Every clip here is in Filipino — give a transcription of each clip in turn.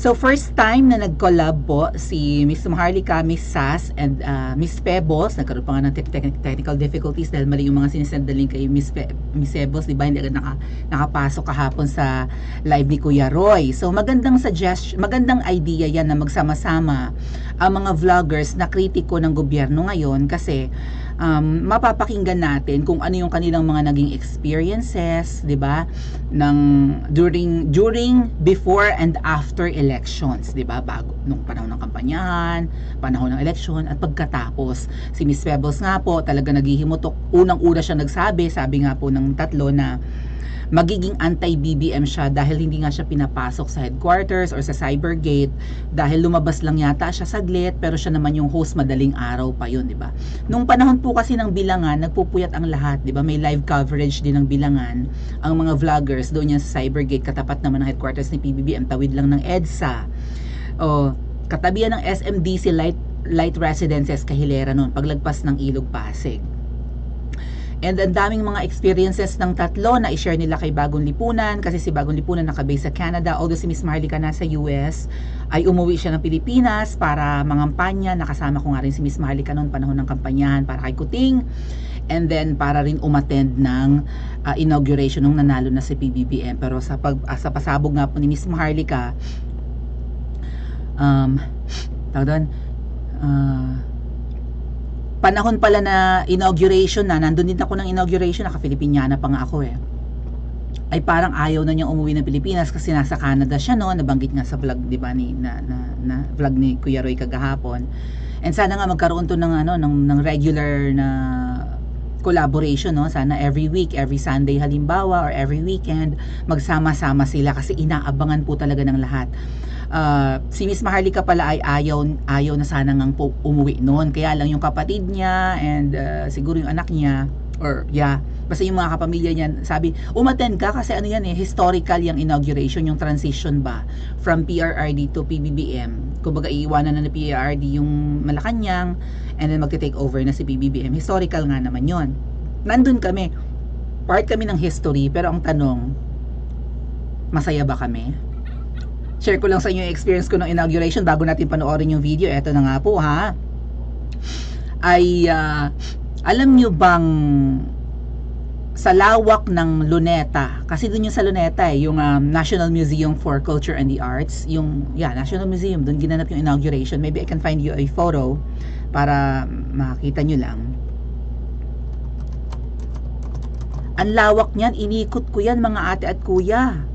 So first time na nag-collab po si Miss Maharlika, Miss Sass, and Miss Pebbles. Nagkaroon pa nga ng technical difficulties dahil mali yung mga sinisend na link kay Miss Pebbles, di ba? Hindi agad nakapasok kahapon sa live ni Kuya Roy. So magandang magandang idea yan na magsama-sama ang mga vloggers na kritiko ng gobyerno ngayon kasi mapapakinggan natin kung ano yung kanilang mga naging experiences, 'di ba? During, before and after elections, 'di ba? Bago nung panahon ng kampanyahan, panahon ng election at pagkatapos. Si Miss Pebbles nga po talaga naghihimutok. Unang-una siya nagsabi, sabi nga po ng tatlo na magiging anti-BBM siya dahil hindi nga siya pinapasok sa headquarters or sa Cybergate dahil lumabas lang yata siya saglit pero siya naman yung host madaling araw pa yun, di ba? Nung panahon po kasi ng Bilangan, nagpupuyat ang lahat, di ba? May live coverage din ng Bilangan ang mga vloggers doon yan sa Cybergate, katapat naman ng headquarters ni PBBM, tawid lang ng EDSA. O, katabihan ng SMDC Light Residences Kahilera noon, paglagpas ng Ilog Pasig. And ang daming mga experiences ng tatlo na i-share nila kay Bagong Lipunan kasi si Bagong Lipunan nakabase sa Canada, although si Miss Maharlika nasa US ay umuwi siya ng Pilipinas para mangampanya. Nakasama ko nga rin si Miss Maharlika noon panahon ng kampanyahan para kay Kuting, and then para rin umattend ng inauguration nung nanalo na si PBBM. Pero sa pasabog nga po ni Miss Maharlika, tawag doon, panahon pala na inauguration na, nandun din ako ng inauguration, naka-Filipiniana pa nga ako ay parang ayaw na niyang umuwi ng Pilipinas kasi nasa Canada siya noon, nabanggit nga sa vlog, di ba, na vlog ni Kuya Roy kagahapon. And sana nga magkaroon to ng regular na collaboration, no? Sana every week, every Sunday halimbawa, or every weekend, magsama-sama sila kasi inaabangan po talaga ng lahat. Si Miss Maharlika pala ay ayaw na sana ngang umuwi noon, kaya lang yung kapatid niya and siguro yung anak niya basta yung mga kapamilya niya sabi, umattend ka kasi ano yan historical yung inauguration, yung transition ba from PRRD to PBBM. Kumbaga iiwanan na PRRD yung Malacanang and then magte-take over na si PBBM. Historical nga naman yon. Nandun kami, part kami ng history, pero ang tanong, masaya ba kami? Share ko lang sa inyo yung experience ko ng inauguration bago natin panoorin yung video. Eto na nga po alam nyo bang sa lawak ng Luneta, kasi dun yung sa Luneta yung National Museum for Culture and the Arts, National Museum, dun ginanap yung inauguration. Maybe I can find you a photo para makita nyo lang. Ang lawak niyan, inikot ko yan mga ate at kuya.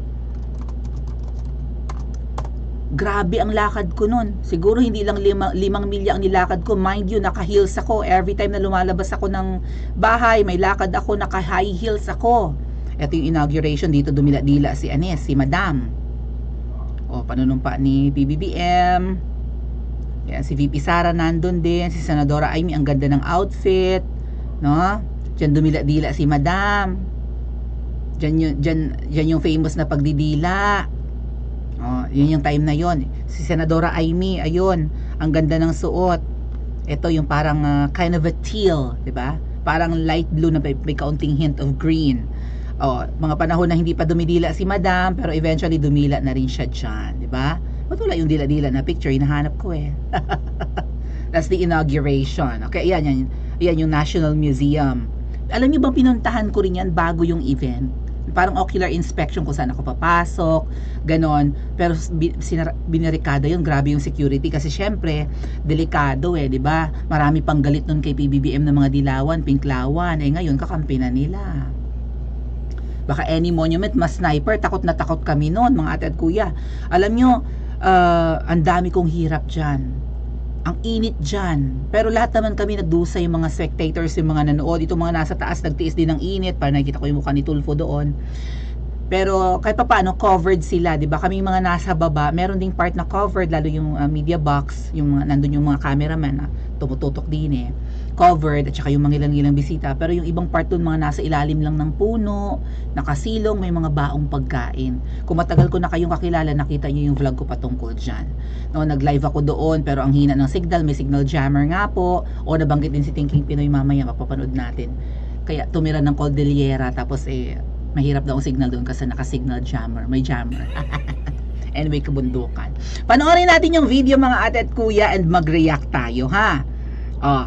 Grabe ang lakad ko nun. Siguro hindi lang 5 milya ang nilakad ko. Mind you, naka-heels ako. Every time na lumalabas ako ng bahay, may lakad ako, naka-high heels ako. Ito yung inauguration. Dito dumila-dila si Madam. Panunumpa ni PBBM. Yan, si VP Sara nandun din. Si Senadora Amy, ang ganda ng outfit. No? Diyan dumila-dila si Madam. Diyan yung famous na pagdidila. Yun yung time na yon. Si Senadora Amy, ayun, ang ganda ng suot. Ito yung parang kind of a teal, 'di ba? Parang light blue na may kaunting hint of green. Mga panahon na hindi pa dumidila si Madam, pero eventually dumila na rin siya diyan, 'di ba? Ba't wala yung dila-dila na picture? Hinahanap ko That's the inauguration. Okay, yan yung National Museum. Alam niyo bang pinuntahan ko rin yan bago yung event? Parang ocular inspection kung saan ako papasok, ganon. Pero binarikada yun, grabe yung security kasi syempre, delikado di ba? Marami pang galit nun kay PBBM ng mga dilawan, pinklawan. Ngayon, kakampi na nila. Baka any monument, mas sniper, takot na takot kami noon, mga ate at kuya. Alam nyo, ang dami kong hirap dyan. Ang init dyan. Pero lahat naman kami nagdusa, yung mga spectators, yung mga nanood. Itong mga nasa taas, nagtiis din ng init. Para nakikita ko yung mukha ni Tulfo doon. Pero kahit pa paano, covered sila. Diba? Kaming mga nasa baba, meron ding part na covered. Lalo yung media box, nandun yung mga cameraman na tumututok din covered, at saka yung mga ilang bisita. Pero yung ibang part doon, mga nasa ilalim lang ng puno, nakasilong, may mga baong pagkain. Kung matagal ko na kayong kakilala, nakita nyo yung vlog ko patungkol dyan. Nag-live ako doon, pero ang hina ng signal, may signal jammer nga po. Nabanggit din si Thinking Pinoy mamaya, mapapanood natin. Kaya tumira ng Cordillera, tapos mahirap daw ang signal doon kasi naka-signal jammer, may jammer. Anyway, kabundukan. Panoorin natin yung video mga ate at kuya and mag-react tayo, ha? Oh,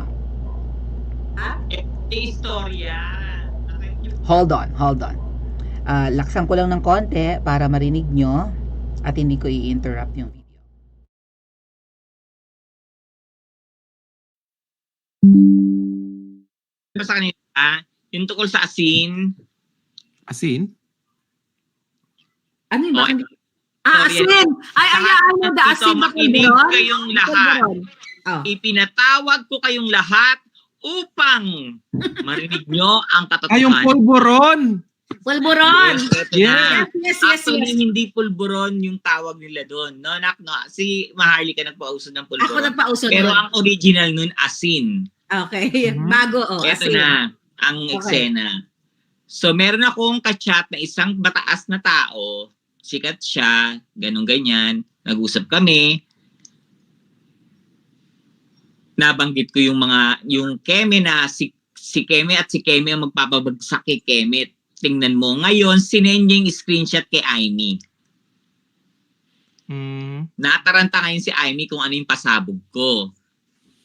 Istorya. hold on. Laksan ko lang ng konti para marinig nyo at hindi ko i-interrupt yung video. Sa kanila, yung tungkol sa asin. Asin? Ano yun? Oh, Bakit? Asin! Ay, the asin na makinig pulburon? kayong lahat. Oh. Ipinatawag ko kayong lahat upang marinig nyo ang Ay, yung katotohanan. pulburon! Pulburon! Eto Yeah. na. Yes. Actually, hindi pulburon yung tawag nila doon. No, si Maharlika nagpauso ng Ako pulburon. nagpauso Pero doon. ang original nun, asin. Okay. Mhm. Bago, Eto asin. na, ang Okay. eksena. So, meron akong kachat na isang mataas na tao. Sikat siya, ganun-ganyan. Nag-usap kami. Nabanggit ko yung Keme na si Keme at si Keme ang magpapabagsak kay Keme. Tingnan mo. Ngayon, sinend niya yung screenshot kay Aimee. Nataranta ngayon si Aimee kung ano yung pasabog ko.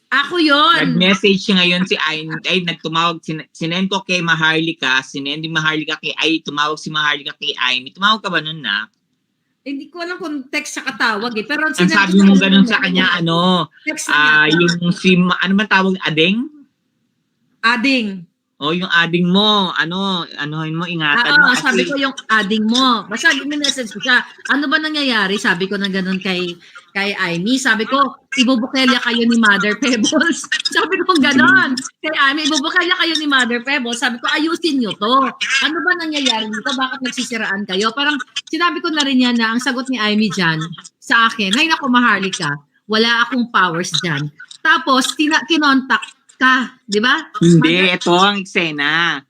Ako yun. Nag-message siya ngayon si Aimee, ay nagtumawag, sinend ko kay Maharlika, sinend ni Maharlika tumawag si Maharlika kay Aimee. Tumawag ka ba nun na? Hindi ko alam kung text sa katawag eh. Pero Ang sabi mo ganun sa kanya, text na niya. yung ano man tawag, ading? Adding. O yung ading mo, anuhin mo, ingatan mo. Oo, sabi ko yung adding mo. Basta message ko siya. Ano ba nangyayari? Sabi ko na ganun kay Aimee. Sabi ko, ibubukelya kayo ni Mother Pebbles. Sabi ko ganun. Kay Aimee, ibubukelya kayo ni Mother Pebbles. Sabi ko, ayusin nyo to. Ano ba nangyayari dito? Bakit nagsisiraan kayo? Parang sinabi ko na rin yan na ang sagot ni Aimee dyan sa akin, hay naku Maharlika, wala akong powers dyan. Tapos, kinontak ka, di ba? Hindi, ito ang eksena.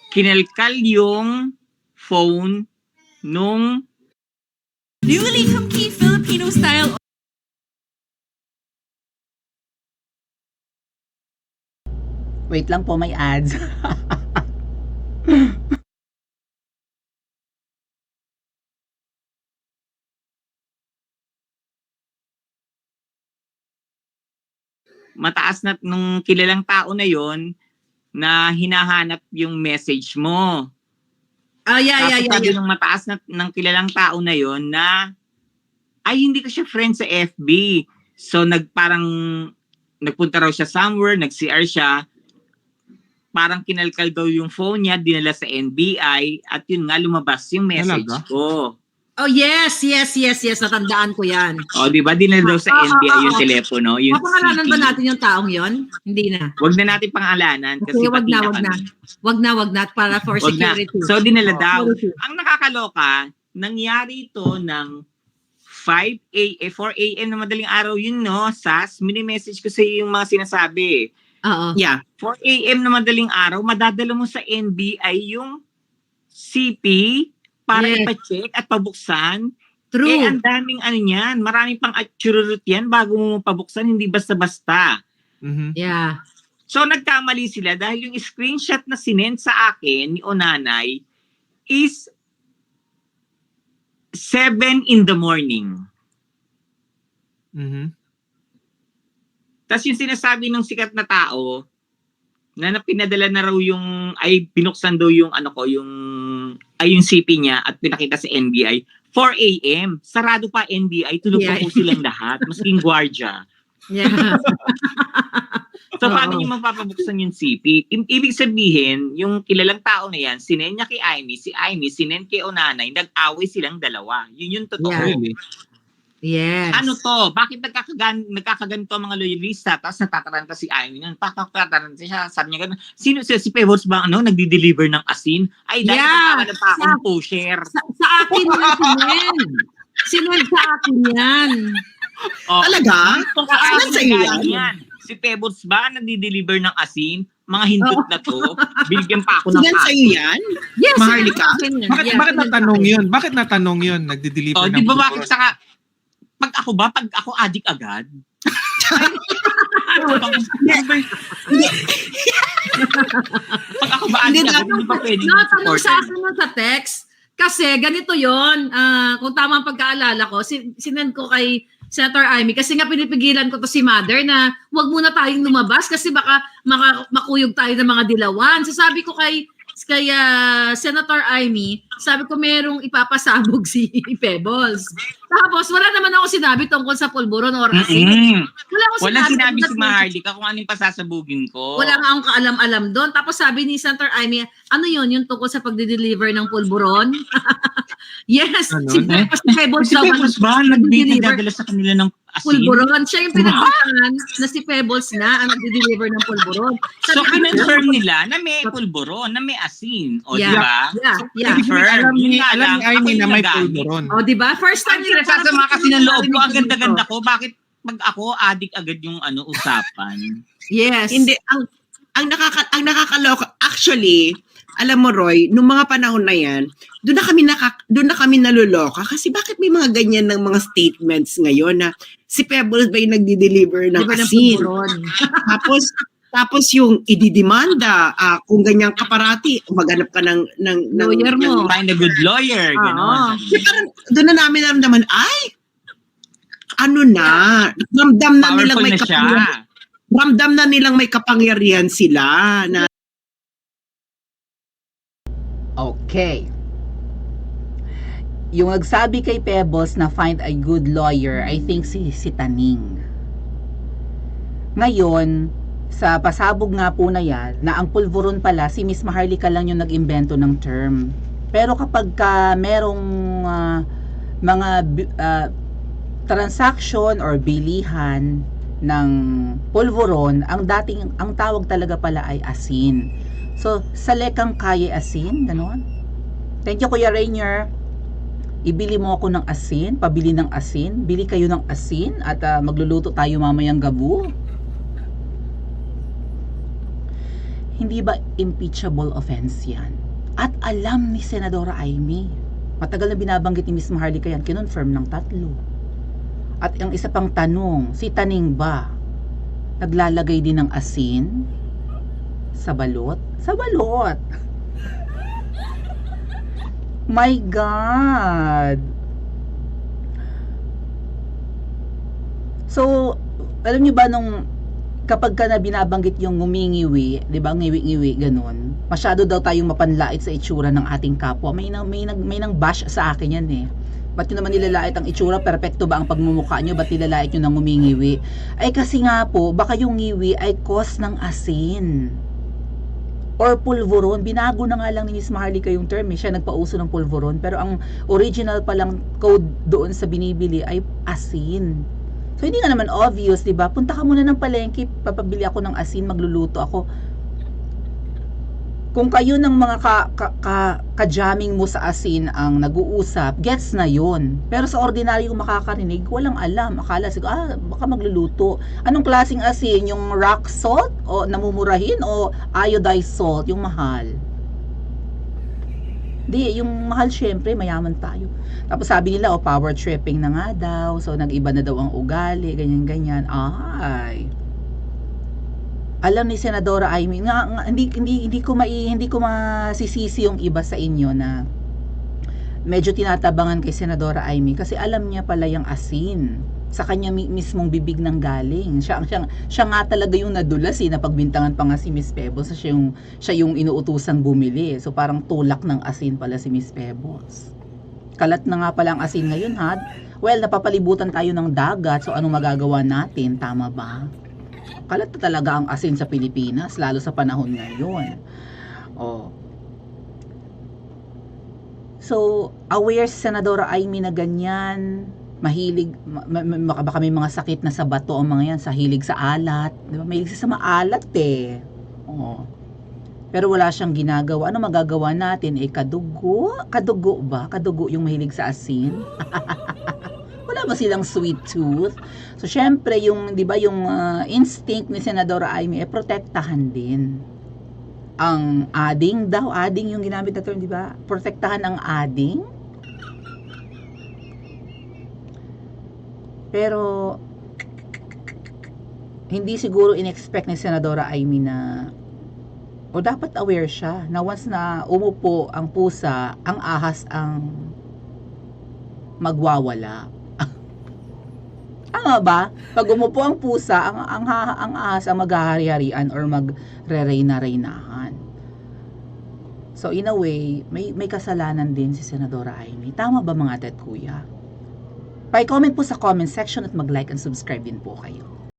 Kinalkal yung phone nung Newly complete Filipino style. Wait lang po, may ads. mataas na nung kilalang tao na yon na hinahanap yung message mo. Tapos sabi ng mataas na ng kilalang tao na yon na ay hindi ko siya friend sa FB. So parang nagpunta raw siya somewhere, nag-CR siya. Parang kinalkal daw yung phone niya, dinala sa NBI at yun nga lumabas yung message Talaga? ko. Oh, yes. Natandaan ko yan. O, di ba? Dinala daw sa NBI yung telepono. Yung Papangalanan CP. ba natin yung taong yon? Hindi na. Wag na natin pangalanan kasi Wag pati na. kami. Wag na. Para for Wag na. security. So, dinala daw. Security. Ang nakakaloka, nangyari ito ng 4 a.m. na madaling araw yun, no? Sas, mini-message ko sa iyo yung mga sinasabi. Oo. Yeah, 4 a.m. na madaling araw, madadala mo sa NBI yung CP para Yes. ipa-check at pabuksan. True. Eh, ang daming ano yan, maraming pang atchururut yan bago mo pabuksan, hindi basta-basta. Mhm. Yeah. So, nagkamali sila dahil yung screenshot na sinend sa akin ni Onanay is 7 in the morning. Mhm. Tapos yung sinasabi ng sikat na tao na pinadala na raw yung ay binuksan daw yung yung CP niya at pinakita sa NBI 4 a.m. Sarado pa NBI, tulog pa Yeah. po silang lahat, masking gwardiya. Yeah. So paano Oo. yung magpapabuksan yung CP? Ibig sabihin, yung kilalang tao na yan, sinend niya kay Aimee, si Aimee sinend kay Onanay, nag-away silang dalawa. Yun yung totoo. Yeah. Really? Yes. Ano to? Bakit nagkakaganito ang mga loyalista? Tapos natataranta si Aimee nun. Natataranta siya. Sabi niya gano'n, si Pebbles ba nagdi-deliver ng asin? Ay, dahil Yeah. nagkakalan pa akong pusher. Sa akin yan, sinend. Sinend sa akin yan. Oh, Talaga? Kung Saan sa iyo yan? Si Pebbles ba nagdi-deliver ng asin? Mga hindot na to. Bigyan pa ako ng Sinan sa'yo asin. yan? Yes, Maharlika? sinend sa akin yan. Bakit, Yeah, bakit sinend sa natanong akin. yun? Bakit natanong yun? Nagdi-deliver Oh, ng di ba pulburon? bakit saka pag ako adik agad? Pag ako ba Hindi adik agad, hindi pa pwede Natanong sa supporter. akin nun sa text. Kasi ganito yon, kung tama ang pagkaalala ko, sinend ko kay Senator Amy kasi nga pinipigilan ko to si Mother na wag muna tayong lumabas kasi baka makuyog tayo ng mga dilawan. So sabi ko kay Senator Amy, sabi ko merong ipapasabog si Pebbles. Tapos wala naman ako sinabi tungkol sa pulburon or asin. Wala sinabi si Maharlika kung anong pasasabugin ko. Wala nga akong kaalam-alam doon. Tapos sabi ni Senator Amy, ano yun? Yung tungkol sa pagde-deliver ng pulburon? Yes. Ano? Si Pebbles Si daw. Pebbles ba? Nagdadala sa kanila ng asin? Pulburon. Siya yung pinagbitangan na si Pebbles na ang nagde-deliver ng pulburon. So, kinonfirm nila na may pulburon, na may asin. O, Yeah. di ba? Yeah. Confirm. Yun nga Alam lang, ni Army ako na yung may nagalit. pulburon. O, di ba? First time Ang sinasasama kasi ng loob ko, ang ganda-ganda ko. Bakit pag ako, adik agad yung usapan? Yes. Hindi, ang nakakaloka, actually, alam mo Roy, nung mga panahon na yan, doon na kami naluloka kasi bakit may mga ganyan ng mga statements ngayon na si Pebbles ba yung nagdi-deliver ng Di ba ng asin? pulburon? Tapos yung ididimanda, kung ganyan ka parati, maghanap ka ng Lawyer mo. Find a good lawyer, gano'n. Parang doon na namin naramdaman, ay, ano na, ramdam na nilang Powerful may na siya. ramdam na nilang may kapangyarihan sila na Okay. Yung nagsabi kay Pebbles na find a good lawyer, I think si Taning. Ngayon, sa pasabog nga po na yan, na ang pulburon pala, si Miss Maharlika lang yung nag-imbento ng term. Pero kapag merong mga transaction or bilihan ng pulburon, ang tawag talaga pala ay asin. So, sa lekang kaya asin, ganon. Thank you, Kuya Rainier. Ibili mo ako ng asin, pabili ng asin, bili kayo ng asin at magluluto tayo mamayang gabu. Hindi ba impeachable offense yan? At alam ni Senadora Amy. Matagal na binabanggit ni Miss Maharlika yan, kinonfirm ng 3. At ang isa pang tanong, si Taning ba naglalagay din ng asin sa balot? Sa balot! My God! So, alam niyo ba nung kapag ka na binabanggit yung ngumingiwi, 'di ba? Ngiwi-ngiwi ganun. Masyado daw tayong mapanlait sa itsura ng ating kapwa. May nang bash sa akin yan eh. Ba't nyo naman nilalait ang itsura? Perpekto ba ang pagmumukha nyo? Ba't nilalait nyo ng ngumingiwi? Ay kasi nga po, baka yung ngiwi ay cause ng asin or pulburon. Binago na nga lang ni Miss Maharlika yung term eh. Siya nagpauso ng pulburon, pero ang original palang code doon sa binibili ay asin. So hindi nga naman obvious, 'di ba? Punta ka muna ng palengke, papabili ako ng asin, magluluto ako. Kung kayo ng mga ka-jamming mo sa asin ang nag-uusap, gets na yon. Pero sa ordinaryong makakarinig, walang alam. Akala siguro, baka magluluto. Anong klaseng asin? Yung rock salt? O namumurahin? O iodized salt? Yung mahal? Di, yung mahal syempre, mayaman tayo. Tapos sabi nila, power tripping na nga daw. So nag-iba na daw ang ugali, ganyan-ganyan. Ay. Alam ni Senadora Amy, hindi ko masisisi yung iba sa inyo na medyo tinatabangan kay Senadora Amy kasi alam niya pala yung asin sa kanya mismong bibig nang galing. Siya nga talaga yung nadulas na pagbintangan pa nga si Miss Pebbles. Siya yung inuutusang bumili. So parang tulak ng asin pala si Miss Pebbles. Kalat na nga pala ang asin ngayon, ha? Well, napapalibutan tayo ng dagat, so anong magagawa natin? Tama ba? Kalat na talaga ang asin sa Pilipinas, lalo sa panahon ngayon. So, aware si Senadora Amy na ganyan, mahilig, baka may mga sakit na sa bato ang mga yan, sa hilig sa alat. Diba? Mahilig sa maalat eh. Pero wala siyang ginagawa. Ano magagawa natin? Kadugo? Kadugo ba? Kadugo yung mahilig sa asin? Wala ba silang sweet tooth? So, syempre, yung, di ba, yung instinct ni Senadora Amy, protektahan din. Ang ading daw, ading yung ginamit na term, di ba? Protektahan ang ading. Pero, hindi siguro in-expect ni Senadora Amy na O dapat aware siya na once na umupo ang pusa, ang ahas ang magwawala. Tama ba? Pag umupo ang pusa, ang ahas ang maghahari-harian or magre-reyna-reynahan. So in a way, may kasalanan din si Senadora Amy. Tama ba mga tet kuya? Pa-comment po sa comment section at mag-like and subscribe din po kayo.